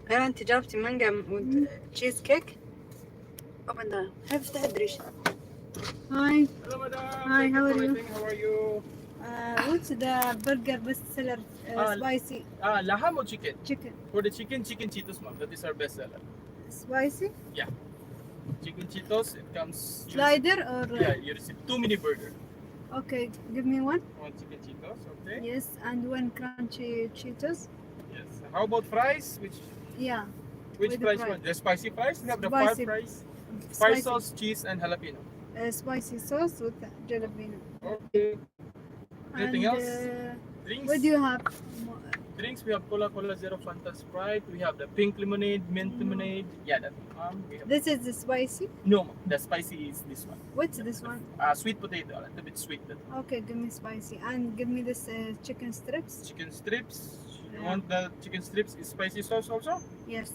هل انت جابتي مانجا وتشيز كيك؟ open the افتح الدريشة. Hi. Hello, madam. Hi, Thank how you are for you? waiting. How are you? What's the burger best seller? Ah, Spicy laham or chicken? chicken. For the chicken, chicken Cheetos, ma'am. That is our best seller. Spicy? Yeah. Chicken Cheetos, it comes... Slider or? Yeah, you receive 2 mini burger. Okay, give me one. One chicken Cheetos, okay? Yes, and one crunchy Cheetos. Yes. How about fries? Yeah. Which With the fries you fries. want? The spicy fries? We have the fire Spicy. fries. Fire Spicy. sauce, cheese, and jalapeno. Spicy sauce with jalapeno. Okay. Anything And else? Drinks? what do you have? Drinks, we have Cola, Cola Zero, Fanta, Sprite. We have the pink lemonade, mint lemonade. Yeah, that one. We have... This is the spicy? No, ma'am. The spicy is this one. What's this one? Sweet potato, a little bit sweet. Okay, give me spicy. And give me this chicken strips. Chicken strips. You Yeah. want the chicken strips is spicy sauce also? Yes.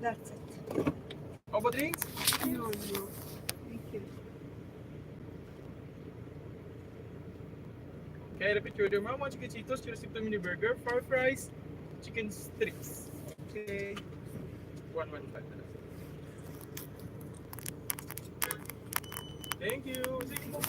That's it. How about drinks? No. Thank you. Okay, repeat your order, ma'am. One chicken Cheetos, you receive 2 mini burger, 4 fries, chicken strips. Okay. 115. Thank you. Sige po.